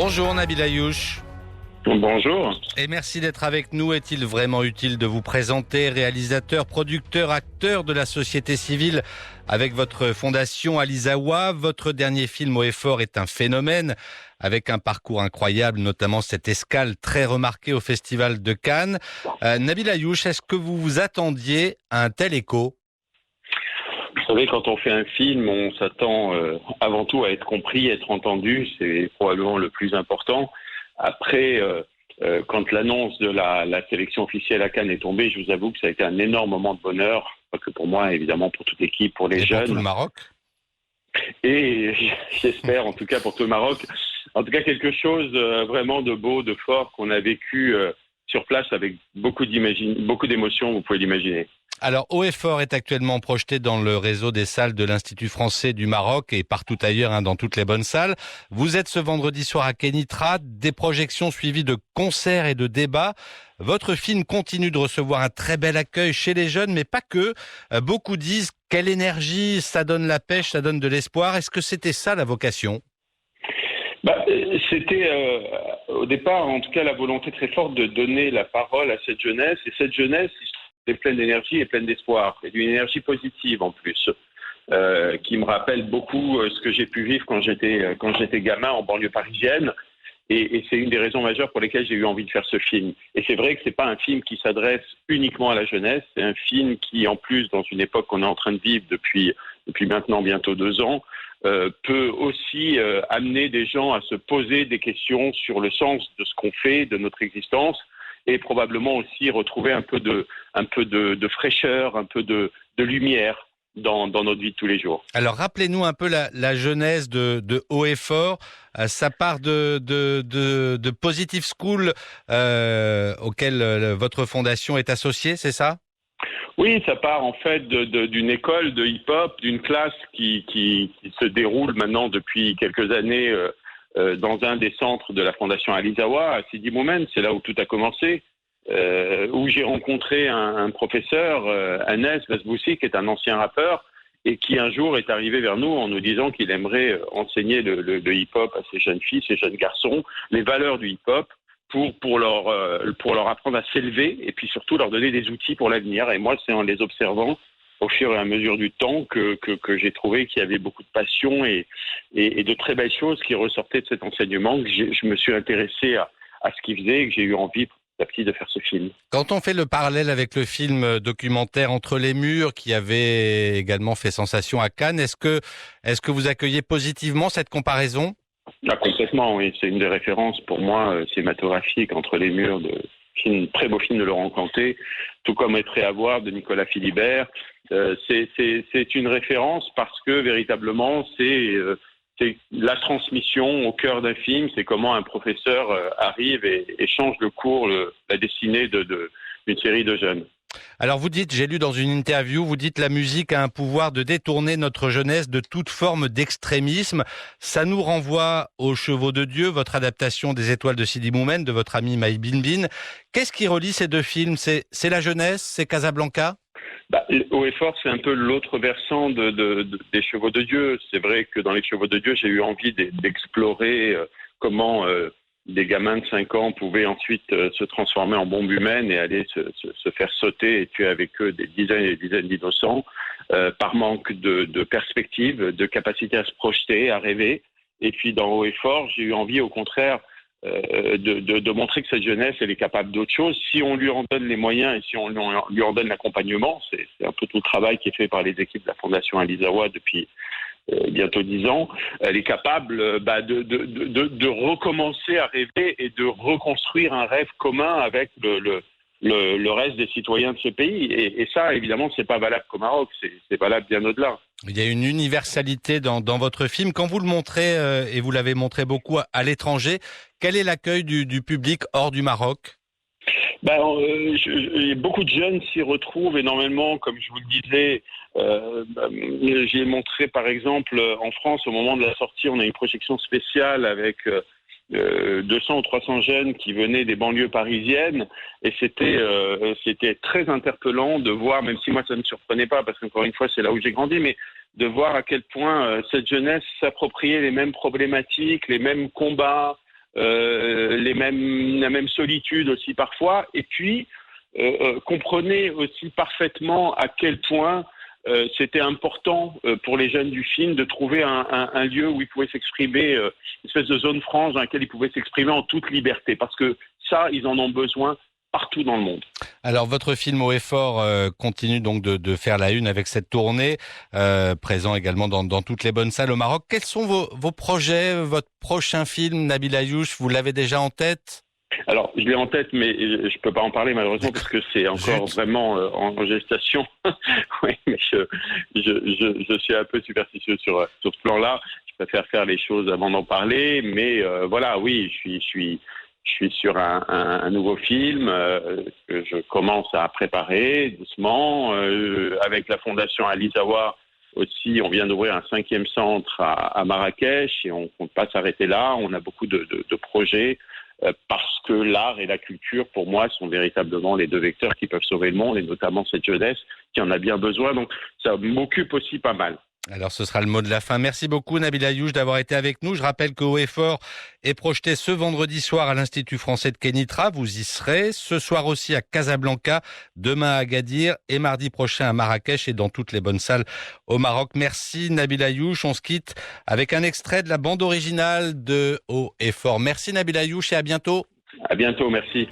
Bonjour Nabil Ayouch. Bonjour. Et merci d'être avec nous. Est-il vraiment utile de vous présenter, réalisateur, producteur, acteur de la société civile avec votre fondation Alizawa? Votre dernier film Haut et Fort est un phénomène avec un parcours incroyable, notamment cette escale très remarquée au Festival de Cannes. Nabil Ayouch, est-ce que vous vous attendiez à un tel écho? Vous savez, quand on fait un film, on s'attend avant tout à être compris, être entendu. C'est probablement le plus important. Après, quand l'annonce de la sélection officielle à Cannes est tombée, je vous avoue que ça a été un énorme moment de bonheur, pas que pour moi, évidemment, pour toute l'équipe, pour les jeunes. Pour tout le Maroc. Et j'espère, en tout cas, pour tout le Maroc. En tout cas, quelque chose vraiment de beau, de fort qu'on a vécu sur place avec beaucoup d'émotions, vous pouvez l'imaginer. Alors, Haut et Fort est actuellement projeté dans le réseau des salles de l'Institut français du Maroc et partout ailleurs, dans toutes les bonnes salles. Vous êtes ce vendredi soir à Kenitra, des projections suivies de concerts et de débats. Votre film continue de recevoir un très bel accueil chez les jeunes, mais pas que. Beaucoup disent quelle énergie, ça donne la pêche, ça donne de l'espoir. Est-ce que c'était ça la vocation ? C'était au départ, en tout cas, la volonté très forte de donner la parole à cette jeunesse. Et cette jeunesse, est pleine d'énergie et pleine d'espoir, et d'une énergie positive en plus, qui me rappelle beaucoup ce que j'ai pu vivre quand j'étais gamin en banlieue parisienne. Et c'est une des raisons majeures pour lesquelles j'ai eu envie de faire ce film. Et c'est vrai que c'est pas un film qui s'adresse uniquement à la jeunesse, c'est un film qui, en plus, dans une époque qu'on est en train de vivre depuis maintenant bientôt 2 ans, peut aussi amener des gens à se poser des questions sur le sens de ce qu'on fait, de notre existence, et probablement aussi retrouver un peu de fraîcheur, un peu de lumière dans notre vie de tous les jours. Alors rappelez-nous un peu la genèse de Haut et Fort. Ça part de Positive School auquel votre fondation est associée, c'est ça ? Oui, ça part en fait d'une école de hip-hop, d'une classe qui se déroule maintenant depuis quelques années dans un des centres de la fondation Alizawa, à Sidi Moumen. C'est là où tout a commencé, où j'ai rencontré un professeur, Anes Basboussi, qui est un ancien rappeur, et qui un jour est arrivé vers nous en nous disant qu'il aimerait enseigner le hip-hop à ces jeunes filles, ces jeunes garçons, les valeurs du hip-hop, pour leur apprendre à s'élever et puis surtout leur donner des outils pour l'avenir. Et moi, c'est en les observant au fur et à mesure du temps que j'ai trouvé qu'il y avait beaucoup de passion et de très belles choses qui ressortaient de cet enseignement, que je me suis intéressé à ce qu'il faisait et que j'ai eu envie petit à petit de faire ce film. Quand on fait le parallèle avec le film documentaire Entre les murs, qui avait également fait sensation à Cannes, est-ce que vous accueillez positivement cette comparaison ? Complètement, oui. C'est une des références pour moi cinématographiques, Entre les murs, très beau film de Laurent Canté, tout comme Être et avoir de Nicolas Philibert. C'est une référence parce que véritablement c'est la transmission au cœur d'un film, c'est comment un professeur arrive et change le cours, la destinée d'une série de jeunes. Alors vous dites, j'ai lu dans une interview, vous dites la musique a un pouvoir de détourner notre jeunesse de toute forme d'extrémisme. Ça nous renvoie aux Chevaux de Dieu, votre adaptation des Étoiles de Sidi Moumen, de votre ami Maï Binbin. Qu'est-ce qui relie ces deux films ? C'est la jeunesse, c'est Casablanca ? Haut et Fort, c'est un peu l'autre versant des Chevaux de Dieu. C'est vrai que dans les Chevaux de Dieu, j'ai eu envie d'explorer comment des gamins de 5 ans pouvaient ensuite se transformer en bombes humaines et aller se faire sauter et tuer avec eux des dizaines et des dizaines d'innocents par manque de perspective, de capacité à se projeter, à rêver. Et puis dans Haut et Fort, j'ai eu envie au contraire de montrer que cette jeunesse, elle est capable d'autre chose. Si on lui en donne les moyens et si on lui en donne l'accompagnement, c'est un peu tout le travail qui est fait par les équipes de la Fondation Alizawa depuis bientôt 10 ans, elle est capable de recommencer à rêver et de reconstruire un rêve commun avec le reste des citoyens de ce pays. Et ça, évidemment, c'est pas valable qu'au Maroc, c'est valable bien au-delà. Il y a une universalité dans votre film. Quand vous le montrez, et vous l'avez montré beaucoup à l'étranger, quel est l'accueil du public hors du Maroc ? Beaucoup de jeunes s'y retrouvent énormément, comme je vous le disais. J'ai montré, par exemple, en France, au moment de la sortie, on a une projection spéciale avec 200 ou 300 jeunes qui venaient des banlieues parisiennes, et c'était très interpellant de voir, même si moi ça ne me surprenait pas, parce qu'encore une fois c'est là où j'ai grandi, mais de voir à quel point cette jeunesse s'appropriait les mêmes problématiques, les mêmes combats, la même solitude aussi parfois. Et puis, comprenez aussi parfaitement à quel point c'était important pour les jeunes du film de trouver un lieu où ils pouvaient s'exprimer, une espèce de zone franche dans laquelle ils pouvaient s'exprimer en toute liberté. Parce que ça, ils en ont besoin partout dans le monde. Alors, votre film Haut et Fort continue donc de faire la une avec cette tournée, présent également dans toutes les bonnes salles au Maroc. Quels sont vos projets, votre prochain film, Nabil Ayouch, vous l'avez déjà en tête ? Alors, je l'ai en tête, mais je peux pas en parler malheureusement parce que c'est encore vraiment en gestation. Oui, mais je suis un peu superstitieux sur ce plan-là. Je préfère faire les choses avant d'en parler, mais voilà, oui, je suis sur un nouveau film que je commence à préparer doucement avec la fondation Alizawa. Aussi, on vient d'ouvrir un 5e centre à Marrakech et on ne compte pas s'arrêter là. On a beaucoup de projets parce que l'art et la culture, pour moi, sont véritablement les deux vecteurs qui peuvent sauver le monde et notamment cette jeunesse qui en a bien besoin. Donc, ça m'occupe aussi pas mal. Alors, ce sera le mot de la fin. Merci beaucoup, Nabil Ayouch, d'avoir été avec nous. Je rappelle que Haut et Fort est projeté ce vendredi soir à l'Institut français de Kénitra. Vous y serez. Ce soir aussi à Casablanca, demain à Agadir et mardi prochain à Marrakech et dans toutes les bonnes salles au Maroc. Merci, Nabil Ayouch. On se quitte avec un extrait de la bande originale de Haut et Fort. Merci, Nabil Ayouch, et à bientôt. À bientôt, merci.